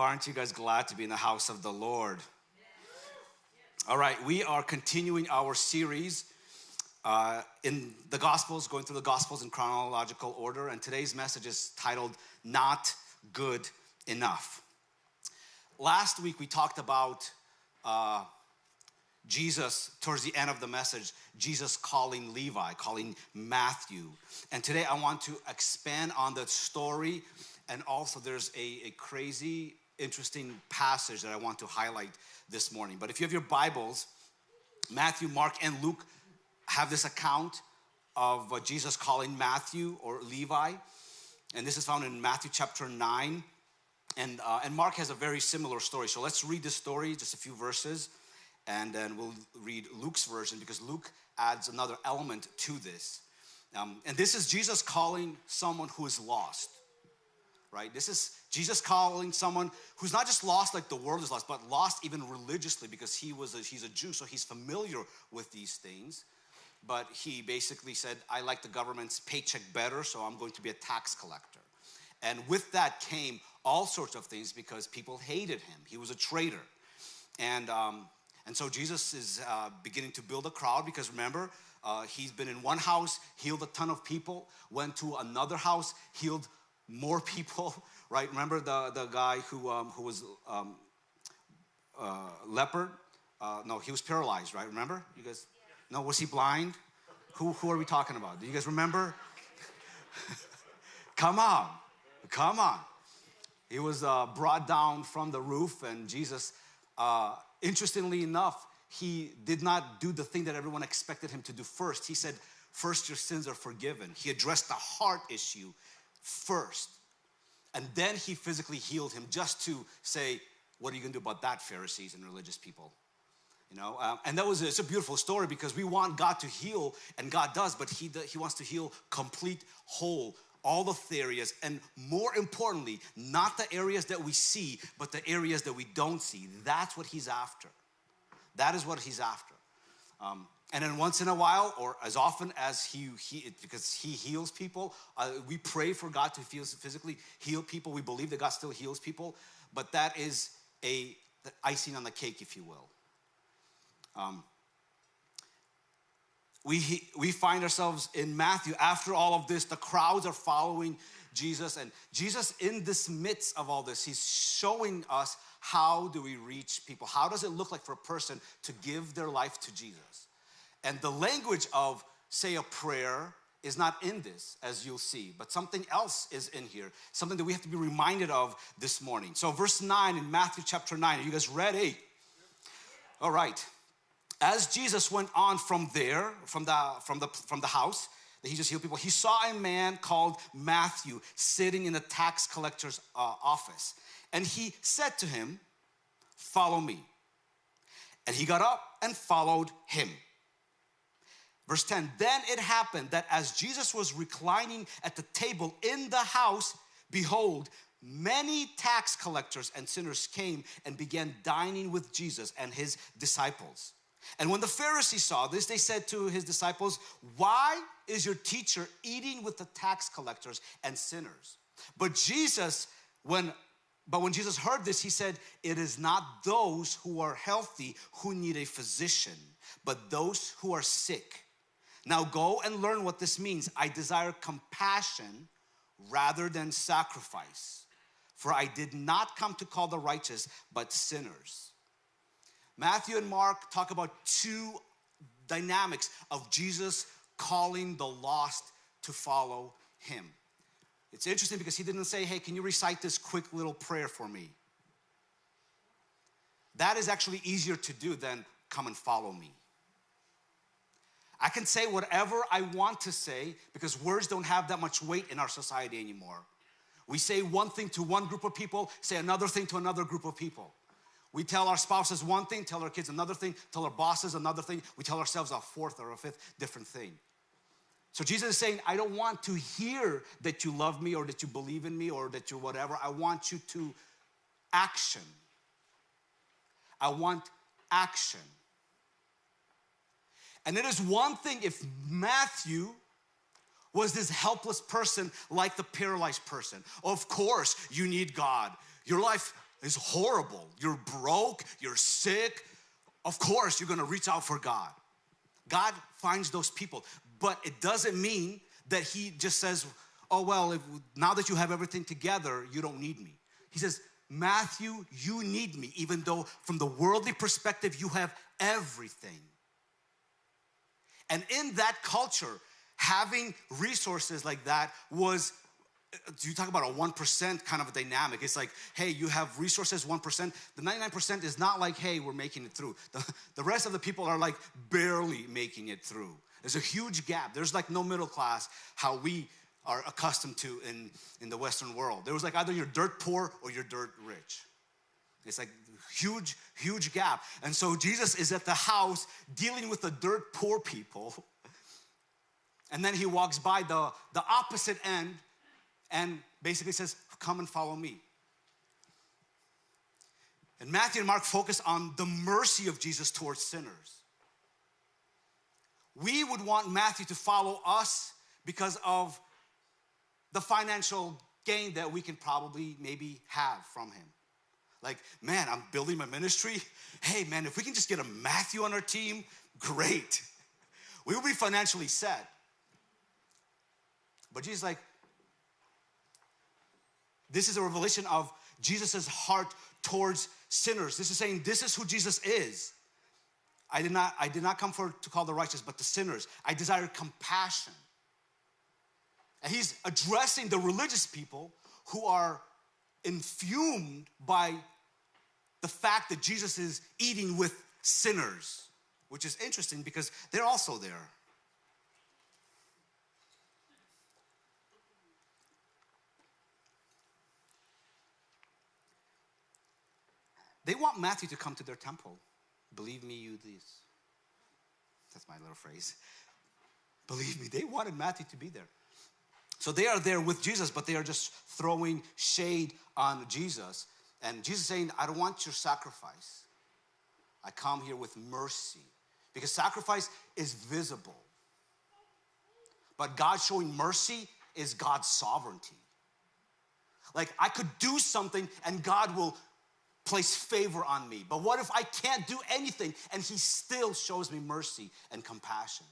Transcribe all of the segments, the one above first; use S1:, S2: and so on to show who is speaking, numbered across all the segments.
S1: aren't you guys glad to be in the house of the Lord? All right, we are continuing our series in the Gospels, going through the Gospels in chronological order, and today's message is titled, Not Good Enough. Last week we talked about Jesus, towards the end of the message, Jesus calling Levi, calling Matthew. And today I want to expand on that story, and also there's a crazy, interesting passage that I want to highlight this morning. But if you have your Bibles, Matthew, Mark, and Luke have this account of Jesus calling Matthew or Levi. And this is found in Matthew chapter 9. And Mark has a very similar story. So let's read the story, just a few verses. And then we'll read Luke's version because Luke adds another element to this. And this is Jesus calling someone who is lost, right? This is Jesus calling someone who's not just lost like the world is lost, but lost even religiously because he's a Jew, so he's familiar with these things. But he basically said, I like the government's paycheck better, so I'm going to be a tax collector. And with that came all sorts of things because people hated him. He was a traitor. And so Jesus is beginning to build a crowd because remember, he's been in one house, healed a ton of people, went to another house, healed more people, right? Remember the guy who was leopard? No, he was paralyzed, right? Remember? You guys? No, was he blind? Who are we talking about? Do you guys remember? Come on. He was brought down from the roof, and Jesus, interestingly enough, he did not do the thing that everyone expected him to do first. He said, first, your sins are forgiven. He addressed the heart issue first. And then he physically healed him just to say, what are you going to do about that, Pharisees and religious people? You know, and it's a beautiful story because we want God to heal, and God does, but he wants to heal complete, whole, all the areas, and more importantly, not the areas that we see, but the areas that we don't see. That's what he's after. That is what he's after. And then once in a while, or as often as because he heals people, we pray for God to physically heal people. We believe that God still heals people, but that is the icing on the cake, if you will. We find ourselves in Matthew. After all of this, the crowds are following Jesus. And Jesus, in this midst of all this, he's showing us how do we reach people? How does it look like for a person to give their life to Jesus? And the language of, say, a prayer is not in this, as you'll see. But something else is in here. Something that we have to be reminded of this morning. So verse 9 in Matthew chapter 9. Are you guys ready? All right. As Jesus went on from there, from the house that he just healed people, he saw a man called Matthew sitting in the tax collector's office. And he said to him, follow me. And he got up and followed him. Verse 10, then it happened that as Jesus was reclining at the table in the house, behold, many tax collectors and sinners came and began dining with Jesus and his disciples. And when the Pharisees saw this, they said to his disciples, why is your teacher eating with the tax collectors and sinners? But when Jesus heard this, he said, it is not those who are healthy who need a physician, but those who are sick. Now go and learn what this means. I desire compassion rather than sacrifice, for I did not come to call the righteous, but sinners. Matthew and Mark talk about two dynamics of Jesus calling the lost to follow him. It's interesting because he didn't say, hey, can you recite this quick little prayer for me? That is actually easier to do than come and follow me. I can say whatever I want to say because words don't have that much weight in our society anymore. We say one thing to one group of people, say another thing to another group of people. We tell our spouses one thing, tell our kids another thing, tell our bosses another thing. We tell ourselves a fourth or a fifth different thing. So Jesus is saying, I don't want to hear that you love me or that you believe in me or that you're whatever. I want you to action. I want action. And it is one thing if Matthew was this helpless person like the paralyzed person. Of course, you need God. Your life is horrible. You're broke, you're sick. Of course, you're gonna reach out for God. God finds those people, but it doesn't mean that he just says, oh, well, now that you have everything together, you don't need me. He says, Matthew, you need me, even though from the worldly perspective, you have everything. And in that culture, having resources like that was, you talk about a 1% kind of a dynamic. It's like, hey, you have resources, 1%. The 99% is not like, hey, we're making it through. The rest of the people are like barely making it through. There's a huge gap. There's like no middle class, how we are accustomed to in the Western world. There was like either you're dirt poor or you're dirt rich. It's like huge, huge gap. And so Jesus is at the house dealing with the dirt poor people. And then he walks by the opposite end and basically says, come and follow me. And Matthew and Mark focus on the mercy of Jesus towards sinners. We would want Matthew to follow us because of the financial gain that we can probably maybe have from him. Like, man, I'm building my ministry. Hey, man, if we can just get a Matthew on our team, great. We will be financially set. But Jesus is like, this is a revelation of Jesus' heart towards sinners. This is saying, this is who Jesus is. I did not come to call the righteous, but the sinners. I desire compassion. And he's addressing the religious people who are infumed by the fact that Jesus is eating with sinners, which is interesting because they're also there. They want Matthew to come to their temple. Believe me, you this. That's my little phrase. Believe me, they wanted Matthew to be there. So they are there with Jesus, but they are just throwing shade on Jesus. And Jesus is saying, I don't want your sacrifice. I come here with mercy. Because sacrifice is visible. But God showing mercy is God's sovereignty. Like, I could do something and God will place favor on me. But what if I can't do anything and he still shows me mercy and compassion?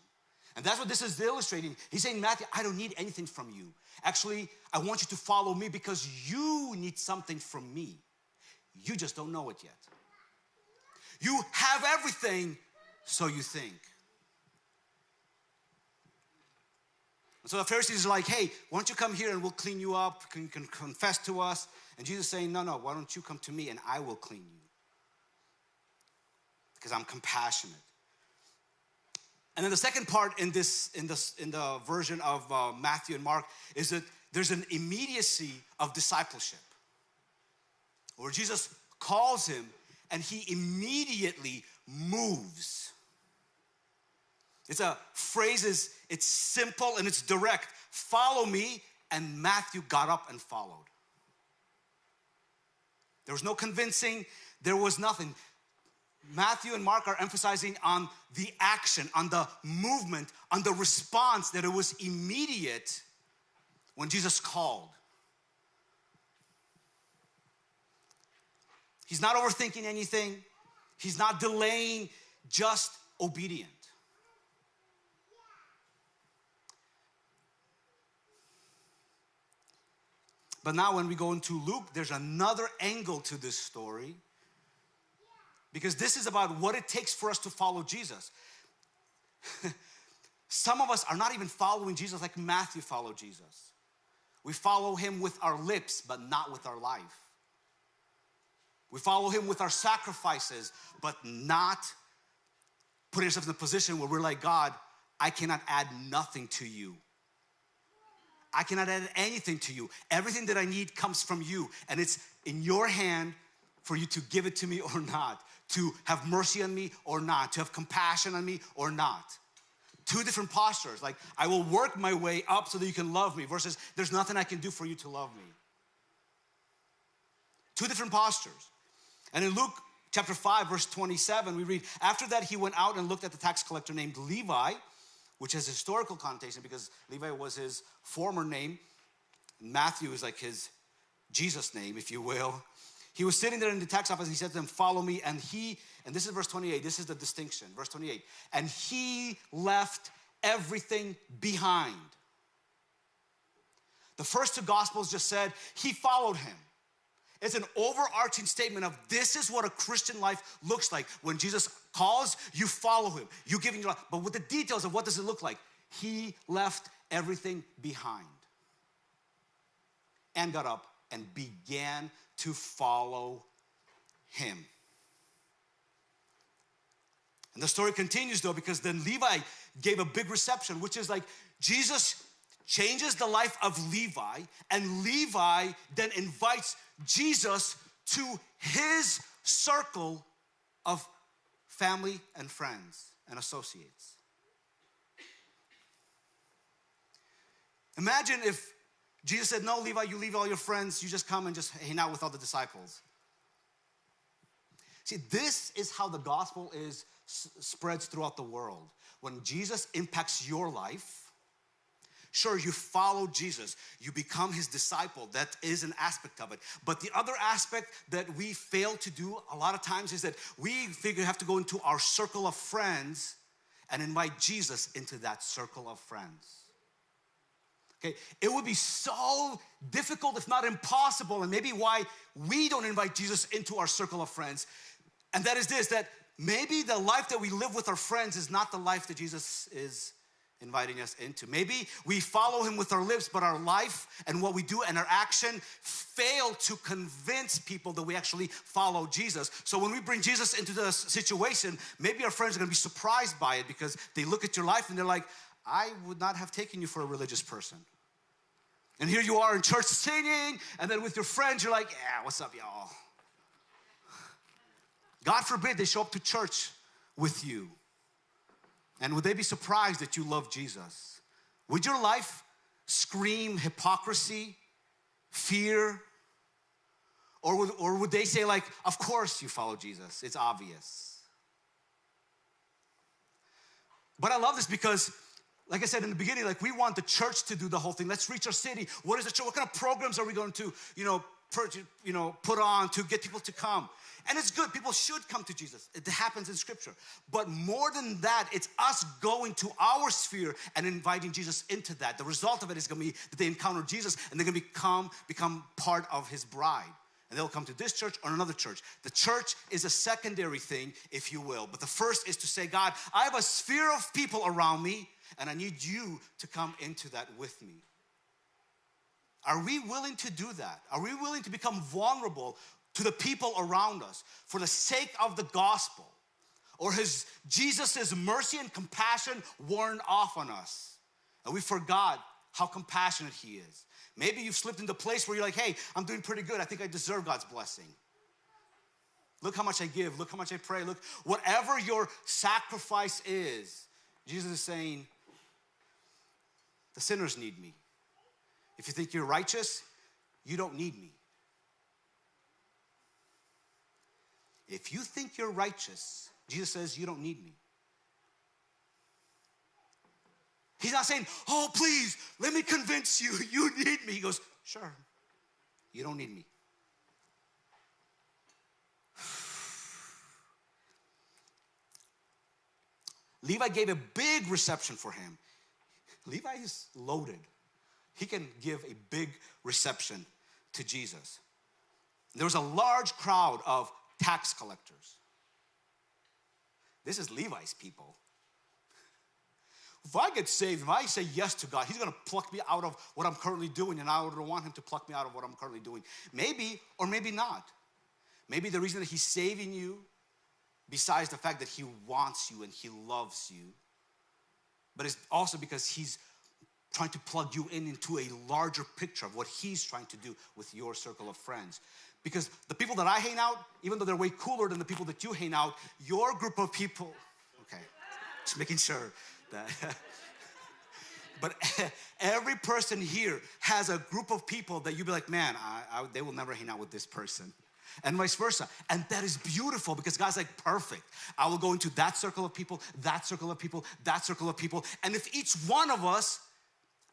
S1: And that's what this is illustrating. He's saying, Matthew, I don't need anything from you. Actually, I want you to follow me because you need something from me. You just don't know it yet. You have everything, so you think. And so the Pharisees are like, hey, why don't you come here and we'll clean you up. You can confess to us. And Jesus is saying, no, why don't you come to me and I will clean you. Because I'm compassionate. And then the second part in the version of Matthew and Mark is that there's an immediacy of discipleship. Where Jesus calls him and he immediately moves. It's a phrase, it's simple and it's direct. Follow me, and Matthew got up and followed. There was no convincing, there was nothing. Matthew and Mark are emphasizing on the action, on the movement, on the response, that it was immediate when Jesus called. He's not overthinking anything. He's not delaying, just obedient. But now when we go into Luke, there's another angle to this story. Because this is about what it takes for us to follow Jesus. Some of us are not even following Jesus like Matthew followed Jesus. We follow him with our lips, but not with our life. We follow him with our sacrifices, but not putting ourselves in a position where we're like, God, I cannot add nothing to you. I cannot add anything to you. Everything that I need comes from you, and it's in your hand for you to give it to me or not, to have mercy on me or not, to have compassion on me or not. Two different postures, like I will work my way up so that you can love me versus there's nothing I can do for you to love me. Two different postures. And in Luke chapter 5, verse 27, we read, after that he went out and looked at the tax collector named Levi, which has historical connotation because Levi was his former name. Matthew is like his Jesus name, if you will. He was sitting there in the tax office and he said to them, follow me. And this is verse 28, this is the distinction, verse 28. And he left everything behind. The first two gospels just said he followed him. It's an overarching statement of this is what a Christian life looks like. When Jesus calls, you follow him. You give him your life. But with the details of what does it look like? He left everything behind and got up and began to follow him. And the story continues though, because then Levi gave a big reception, which is like Jesus changes the life of Levi, and Levi then invites Jesus to his circle of family and friends and associates. Imagine if Jesus said, no, Levi, you leave all your friends, you just come and just hang out with all the disciples. See, this is how the gospel spreads throughout the world. When Jesus impacts your life, sure, you follow Jesus, you become his disciple. That is an aspect of it. But the other aspect that we fail to do a lot of times is that we figure we have to go into our circle of friends and invite Jesus into that circle of friends. Okay, it would be so difficult, if not impossible, and maybe why we don't invite Jesus into our circle of friends. And that is this, that maybe the life that we live with our friends is not the life that Jesus is inviting us into. Maybe we follow him with our lips, but our life and what we do and our action fail to convince people that we actually follow Jesus. So when we bring Jesus into the situation, maybe our friends are gonna be surprised by it because they look at your life and they're like, I would not have taken you for a religious person. And here you are in church singing, and then with your friends, you're like, yeah, what's up, y'all? God forbid they show up to church with you. And would they be surprised that you love Jesus? Would your life scream hypocrisy, fear? Or would they say like, of course you follow Jesus, it's obvious. But I love this because, like I said in the beginning, like we want the church to do the whole thing. Let's reach our city. What is the church? What kind of programs are we going to, put on to get people to come? And it's good. People should come to Jesus. It happens in Scripture. But more than that, it's us going to our sphere and inviting Jesus into that. The result of it is going to be that they encounter Jesus and they're going to become part of his bride. And they'll come to this church or another church. The church is a secondary thing, if you will. But the first is to say, God, I have a sphere of people around me, and I need you to come into that with me. Are we willing to do that? Are we willing to become vulnerable to the people around us for the sake of the gospel? Or has Jesus' mercy and compassion worn off on us? And we forgot how compassionate he is. Maybe you've slipped into a place where you're like, hey, I'm doing pretty good. I think I deserve God's blessing. Look how much I give. Look how much I pray. Look, whatever your sacrifice is, Jesus is saying, the sinners need me. If you think you're righteous, you don't need me. If you think you're righteous, Jesus says, you don't need me. He's not saying, oh, please, let me convince you, you need me. He goes, sure, you don't need me. Levi gave a big reception for him. Levi is loaded. He can give a big reception to Jesus. There was a large crowd of tax collectors. This is Levi's people. If I get saved, if I say yes to God, he's going to pluck me out of what I'm currently doing, and I would want him to pluck me out of what I'm currently doing. Maybe or maybe not. Maybe the reason that he's saving you, besides the fact that he wants you and he loves you, but it's also because he's trying to plug you into a larger picture of what he's trying to do with your circle of friends. Because the people that I hang out, even though they're way cooler than the people that you hang out, your group of people, okay, just making sure that, but every person here has a group of people that you'd be like, man, they will never hang out with this person. And vice versa. And that is beautiful because God's like, perfect. I will go into that circle of people, that circle of people, that circle of people. And if each one of us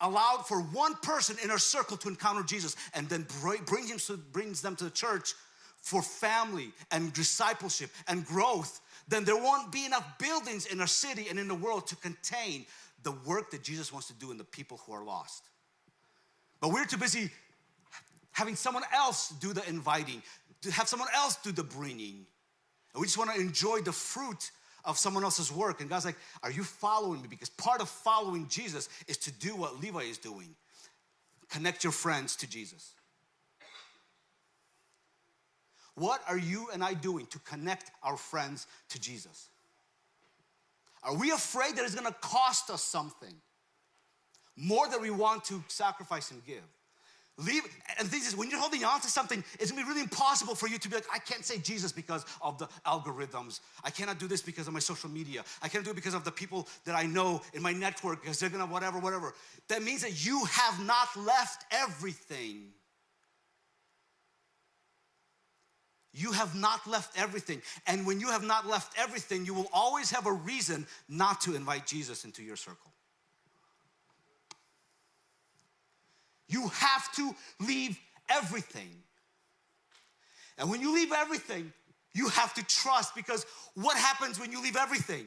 S1: allowed for one person in our circle to encounter Jesus and then brings them to the church for family and discipleship and growth, then there won't be enough buildings in our city and in the world to contain the work that Jesus wants to do in the people who are lost. But we're too busy having someone else do the inviting, to have someone else do the bringing. And we just want to enjoy the fruit of someone else's work. And God's like, are you following me? Because part of following Jesus is to do what Levi is doing. Connect your friends to Jesus. What are you and I doing to connect our friends to Jesus? Are we afraid that it's going to cost us something more than we want to sacrifice and give? And the thing is, when you're holding on to something, it's going to be really impossible for you to be like, I can't say Jesus because of the algorithms. I cannot do this because of my social media. I can't do it because of the people that I know in my network because they're going to whatever. That means that you have not left everything. You have not left everything. And when you have not left everything, you will always have a reason not to invite Jesus into your circle. You have to leave everything. And when you leave everything, you have to trust, because what happens when you leave everything?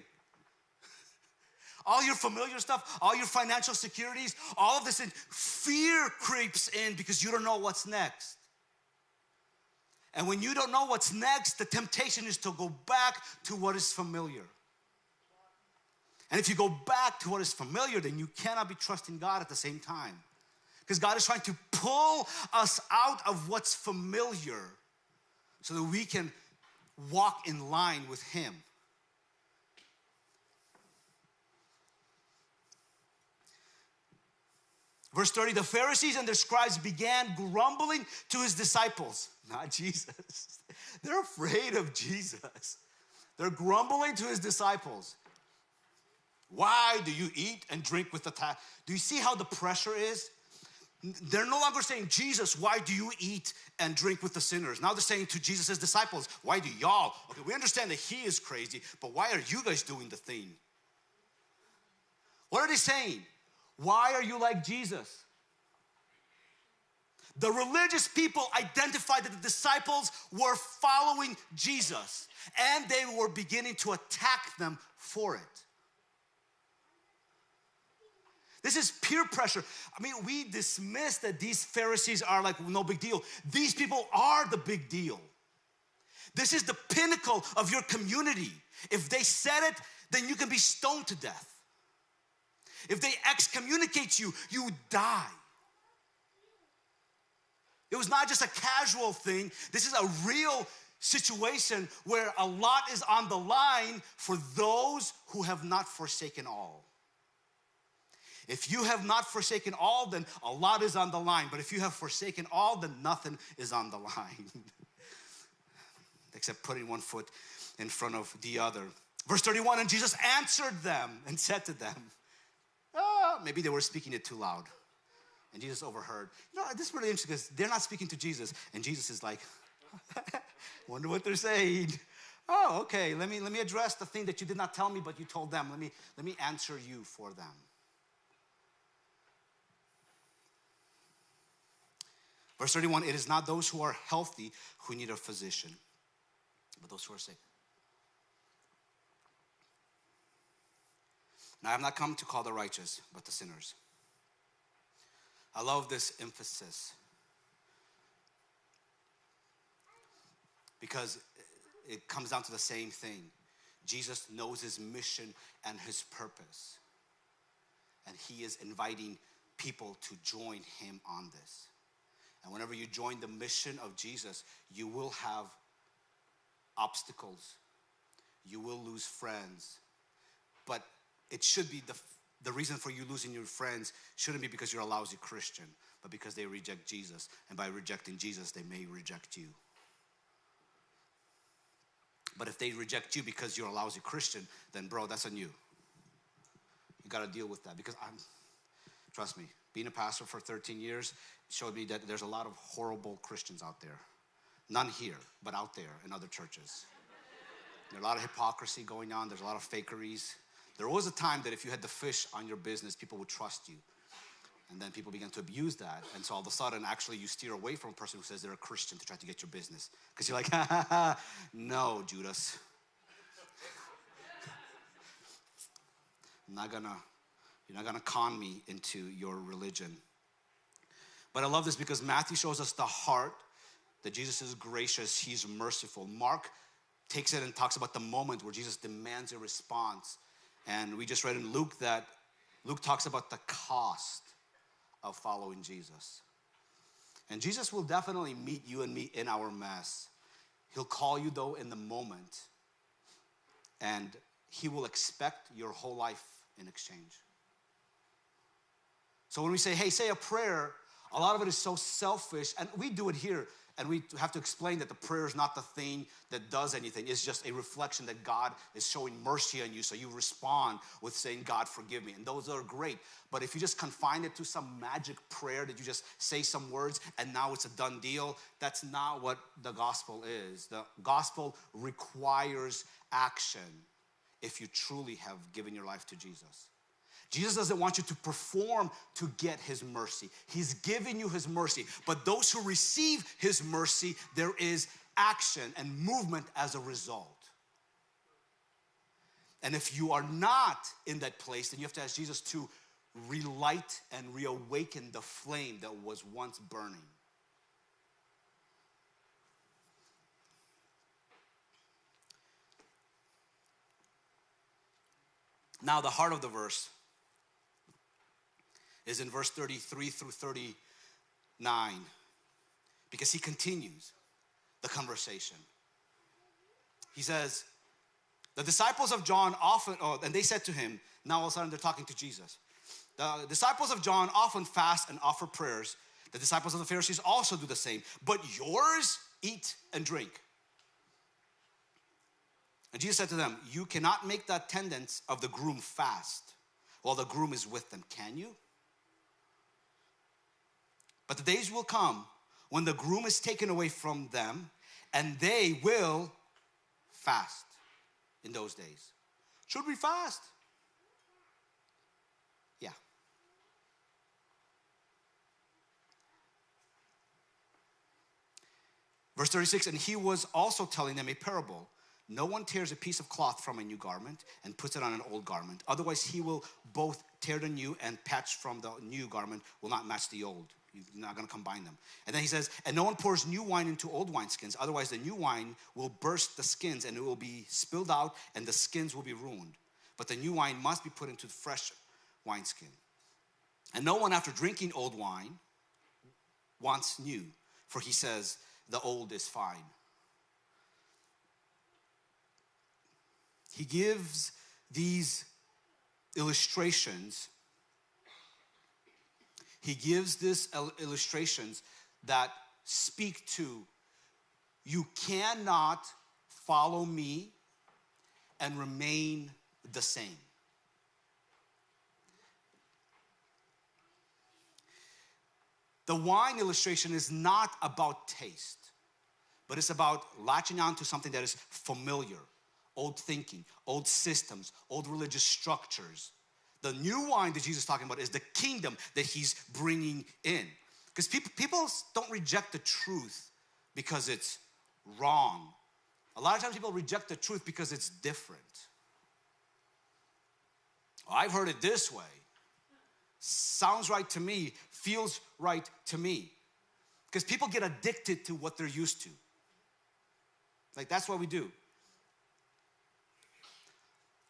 S1: All your familiar stuff, all your financial securities, all of this, fear creeps in because you don't know what's next. And when you don't know what's next, the temptation is to go back to what is familiar. And if you go back to what is familiar, then you cannot be trusting God at the same time. Because God is trying to pull us out of what's familiar so that we can walk in line with Him. Verse 30, the Pharisees and the scribes began grumbling to His disciples. Not Jesus. They're afraid of Jesus. They're grumbling to His disciples. Why do you eat and drink with the tax? Do you see how the pressure is? They're no longer saying, Jesus, why do you eat and drink with the sinners? Now they're saying to Jesus' disciples, why do y'all? Okay, we understand that He is crazy, but why are you guys doing the thing? What are they saying? Why are you like Jesus? The religious people identified that the disciples were following Jesus, and they were beginning to attack them for it. This is peer pressure. I mean, we dismiss that these Pharisees are like no big deal. These people are the big deal. This is the pinnacle of your community. If they said it, then you can be stoned to death. If they excommunicate you, you die. It was not just a casual thing. This is a real situation where a lot is on the line for those who have not forsaken all. If you have not forsaken all, then a lot is on the line. But if you have forsaken all, then nothing is on the line. Except putting one foot in front of the other. Verse 31, and Jesus answered them and said to them, maybe they were speaking it too loud. And Jesus overheard. You know, this is really interesting because they're not speaking to Jesus. And Jesus is like, wonder what they're saying. Oh, okay, let me address the thing that you did not tell me, but you told them. Let me answer you for them. Verse 31, it is not those who are healthy who need a physician, but those who are sick. Now, I have not come to call the righteous, but the sinners. I love this emphasis because it comes down to the same thing. Jesus knows His mission and His purpose, and He is inviting people to join Him on this. And whenever you join the mission of Jesus, you will have obstacles. You will lose friends. But it should be the reason for you losing your friends shouldn't be because you're a lousy Christian, but because they reject Jesus. And by rejecting Jesus, they may reject you. But if they reject you because you're a lousy Christian, then bro, that's on you. You got to deal with that, because trust me, being a pastor for 13 years showed me that there's a lot of horrible Christians out there. None here, but out there in other churches. There's a lot of hypocrisy going on. There's a lot of fakeries. There was a time that if you had the fish on your business, people would trust you. And then people begin to abuse that. And so all of a sudden, actually, you steer away from a person who says they're a Christian to try to get your business. Because you're like, ha, ha, ha. No, Judas. You're not gonna con me into your religion. But I love this because Matthew shows us the heart that Jesus is gracious, he's merciful. Mark takes it and talks about the moment where Jesus demands a response. And we just read in Luke that Luke talks about the cost of following Jesus. And Jesus will definitely meet you and me in our mess. He'll call you though in the moment. And he will expect your whole life in exchange. So when we say, hey, say a prayer, a lot of it is so selfish. And we do it here. And we have to explain that the prayer is not the thing that does anything. It's just a reflection that God is showing mercy on you. So you respond with saying, God, forgive me. And those are great. But if you just confine it to some magic prayer that you just say some words and now it's a done deal, that's not what the gospel is. The gospel requires action if you truly have given your life to Jesus. Jesus doesn't want you to perform to get his mercy. He's giving you his mercy. But those who receive his mercy, there is action and movement as a result. And if you are not in that place, then you have to ask Jesus to relight and reawaken the flame that was once burning. Now, the heart of the verse is in verse 33 through 39, because he continues the conversation. He says, the disciples of John often, and they said to him, now all of a sudden they're talking to Jesus. The disciples of John often fast and offer prayers. The disciples of the Pharisees also do the same, but yours eat and drink. And Jesus said to them, you cannot make the attendants of the groom fast while the groom is with them, can you? But the days will come when the groom is taken away from them, and they will fast in those days. Should we fast? Yeah. Verse 36, and he was also telling them a parable. No one tears a piece of cloth from a new garment and puts it on an old garment. Otherwise, he will both tear the new, and patch from the new garment will not match the old. You're not going to combine them. And then he says, and no one pours new wine into old wineskins. Otherwise, the new wine will burst the skins, and it will be spilled out, and the skins will be ruined. But the new wine must be put into fresh wineskin. And no one, after drinking old wine, wants new, for he says, the old is fine. He gives these illustrations. He gives these illustrations that speak to, you cannot follow me and remain the same. The wine illustration is not about taste, but it's about latching on to something that is familiar, old thinking, old systems, old religious structures. The new wine that Jesus is talking about is the kingdom that he's bringing in. Because people don't reject the truth because it's wrong. A lot of times people reject the truth because it's different. I've heard it this way. Sounds right to me, feels right to me. Because people get addicted to what they're used to. Like, that's what we do.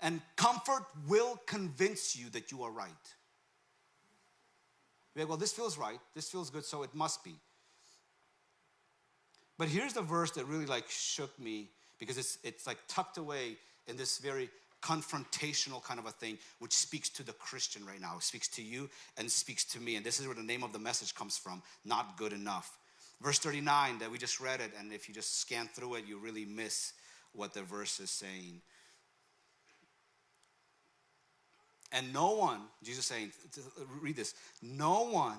S1: And comfort will convince you that you are right. You're like, well, this feels right. This feels good, so it must be. But here's the verse that really shook me, because it's tucked away in this very confrontational kind of a thing, which speaks to the Christian right now. It speaks to you and speaks to me. And this is where the name of the message comes from, not good enough. Verse 39 that we just read it, and if you just scan through it, you really miss what the verse is saying. And no one, Jesus is saying, read this, no one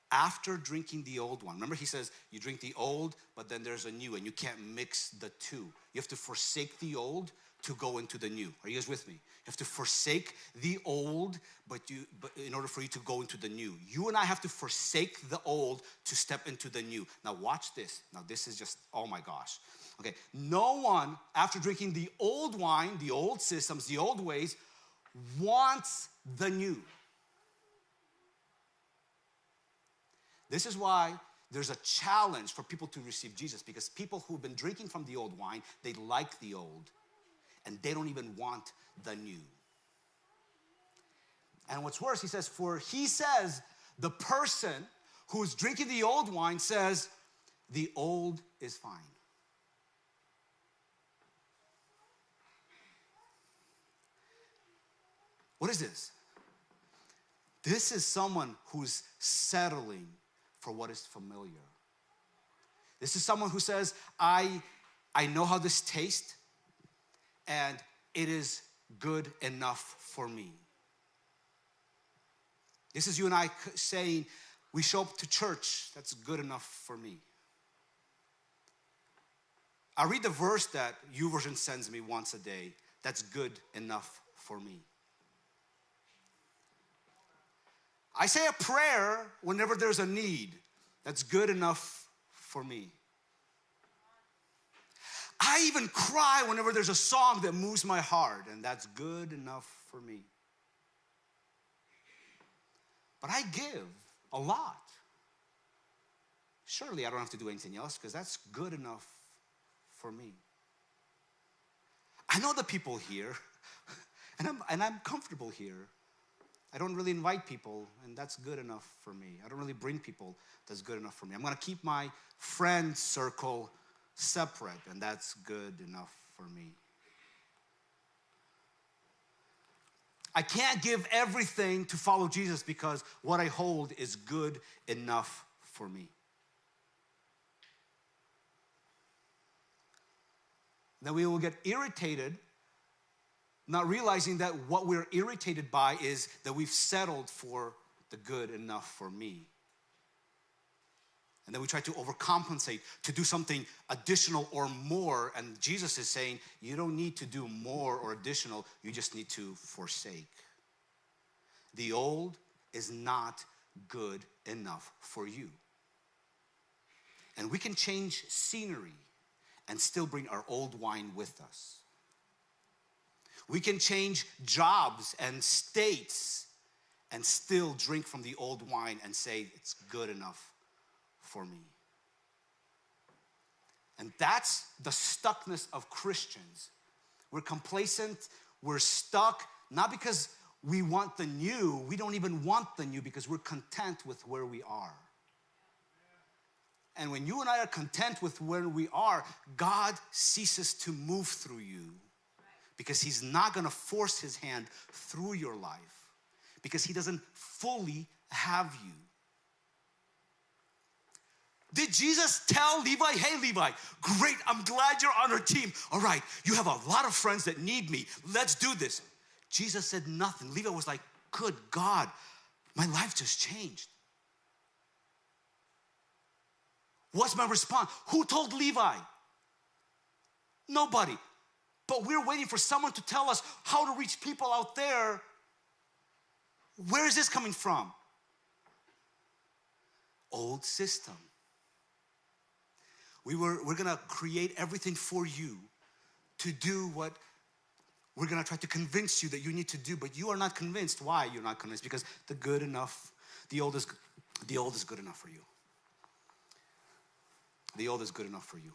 S1: after drinking the old one. Remember he says you drink the old, but then there's a new, and you can't mix the two. You have to forsake the old to go into the new. Are you guys with me? You have to forsake the old, but in order for you to go into the new. You and I have to forsake the old to step into the new. Now watch this. Now this is just, oh my gosh. Okay, no one, after drinking the old wine, the old systems, the old ways, wants the new. This is why there's a challenge for people to receive Jesus, because people who've been drinking from the old wine, they like the old, and they don't even want the new. And what's worse, he says, the person who's drinking the old wine says, the old is fine. What is this? This is someone who's settling for what is familiar. This is someone who says, I know how this tastes, and it is good enough for me. This is you and I saying, we show up to church, that's good enough for me. I read the verse that YouVersion sends me once a day, that's good enough for me. I say a prayer whenever there's a need. That's good enough for me. I even cry whenever there's a song that moves my heart, and that's good enough for me. But I give a lot. Surely I don't have to do anything else because that's good enough for me. I know the people here, and I'm comfortable here. I don't really invite people, and that's good enough for me. I don't really bring people, that's good enough for me. I'm gonna keep my friend circle separate, and that's good enough for me. I can't give everything to follow Jesus because what I hold is good enough for me. Then we will get irritated, not realizing that what we're irritated by is that we've settled for the good enough for me. And then we try to overcompensate to do something additional or more. And Jesus is saying, you don't need to do more or additional. You just need to forsake. The old is not good enough for you. And we can change scenery and still bring our old wine with us. We can change jobs and states and still drink from the old wine and say it's good enough for me. And that's the stuckness of Christians. We're complacent, we're stuck, not because we want the new, we don't even want the new because we're content with where we are. And when you and I are content with where we are, God ceases to move through you because he's not gonna force his hand through your life because he doesn't fully have you. Did Jesus tell Levi, hey Levi, great, I'm glad you're on our team. All right, you have a lot of friends that need me. Let's do this. Jesus said nothing. Levi was like, good God, my life just changed. What's my response? Who told Levi? Nobody. But we're waiting for someone to tell us how to reach people out there. Where is this coming from? Old system. We're gonna create everything for you to do what we're gonna try to convince you that you need to do, but you are not convinced. Why you're not convinced? Because the old is good enough for you. The old is good enough for you.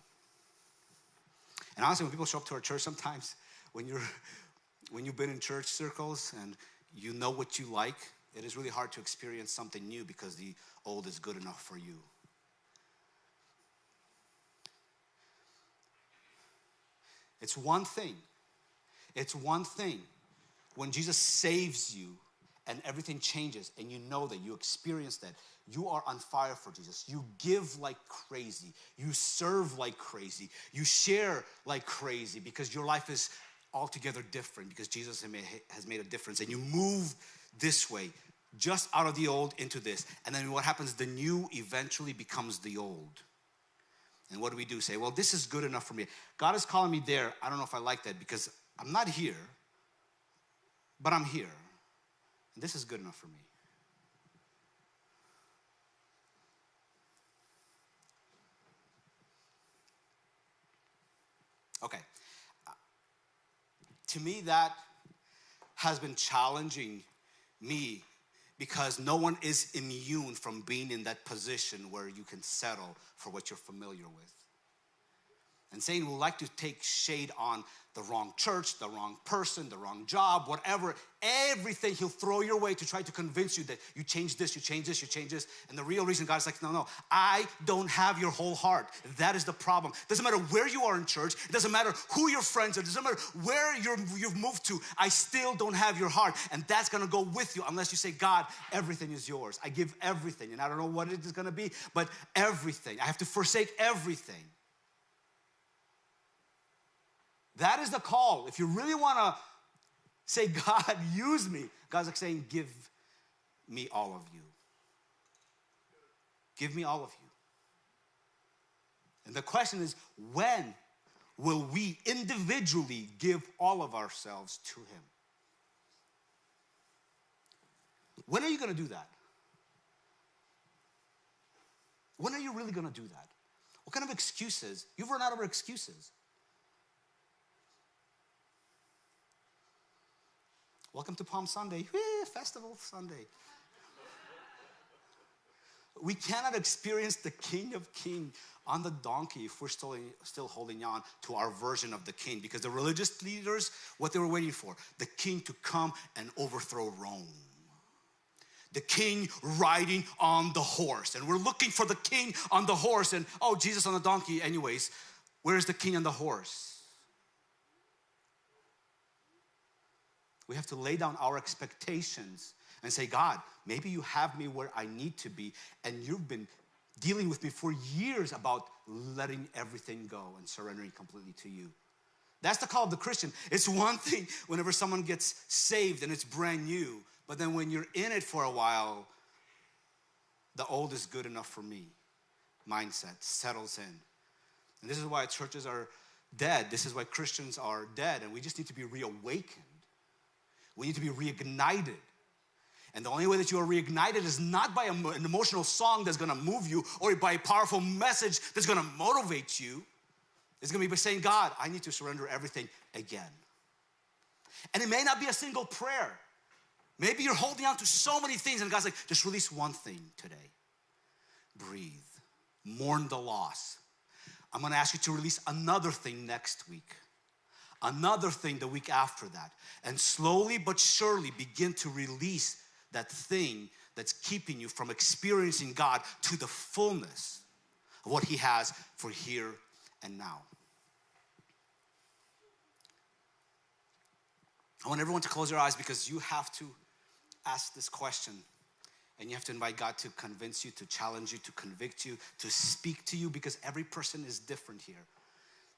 S1: And honestly, when people show up to our church sometimes, when you've been in church circles and you know what you like, it is really hard to experience something new because the old is good enough for you. It's one thing when Jesus saves you and everything changes and you know that you experience that. You are on fire for Jesus. You give like crazy. You serve like crazy. You share like crazy because your life is altogether different because Jesus has made a difference. And you move this way, just out of the old into this. And then what happens? The new eventually becomes the old. And what do? Say, well, this is good enough for me. God is calling me there. I don't know if I like that because I'm not here, but I'm here. And this is good enough for me. Okay. To me, that has been challenging me because no one is immune from being in that position where you can settle for what you're familiar with. And Satan will like to take shade on the wrong church, the wrong person, the wrong job, whatever, everything he'll throw your way to try to convince you that you change this, you change this, you change this. And the real reason God's like, no, I don't have your whole heart. That is the problem. It doesn't matter where you are in church. It doesn't matter who your friends are. It doesn't matter where you've moved to. I still don't have your heart. And that's going to go with you unless you say, God, everything is yours. I give everything. And I don't know what it is going to be, but everything. I have to forsake everything. That is the call. If you really want to say, God, use me, God's like saying, give me all of you. Give me all of you. And the question is, when will we individually give all of ourselves to him? When are you going to do that? When are you really going to do that? What kind of excuses? You've run out of excuses. Welcome to Palm Sunday. Whee, Festival Sunday. We cannot experience the King of Kings on the donkey if we're still holding on to our version of the king. Because the religious leaders, what they were waiting for, the king to come and overthrow Rome. The king riding on the horse. And we're looking for the king on the horse. And, oh, Jesus on the donkey. Anyways, where's the king on the horse? We have to lay down our expectations and say, God, maybe you have me where I need to be, and you've been dealing with me for years about letting everything go and surrendering completely to you. That's the call of the Christian. It's one thing whenever someone gets saved and it's brand new, but then when you're in it for a while, the old is good enough for me mindset settles in. And this is why churches are dead. This is why Christians are dead, and we just need to be reawakened. We need to be reignited. And the only way that you are reignited is not by an emotional song that's going to move you or by a powerful message that's going to motivate you. It's going to be by saying, God, I need to surrender everything again. And it may not be a single prayer. Maybe you're holding on to so many things and God's like, just release one thing today. Breathe. Mourn the loss. I'm going to ask you to release another thing next week. Another thing the week after that. And slowly but surely begin to release that thing that's keeping you from experiencing God to the fullness of what he has for here and now. I want everyone to close your eyes because you have to ask this question. And you have to invite God to convince you, to challenge you, to convict you, to speak to you, because every person is different here.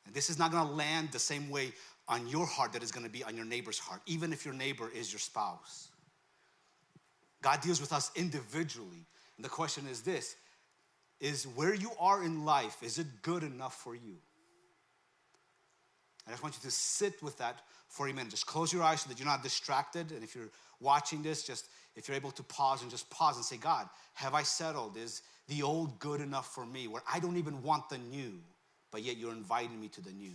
S1: And this is not going to land the same way on your heart that is going to be on your neighbor's heart, even if your neighbor is your spouse. God deals with us individually. And the question is this, is where you are in life, is it good enough for you? I just want you to sit with that for a minute. Just close your eyes so that you're not distracted. And if you're watching this, just if you're able to pause and just pause and say, God, have I settled? Is the old good enough for me where I don't even want the new, but yet you're inviting me to the new?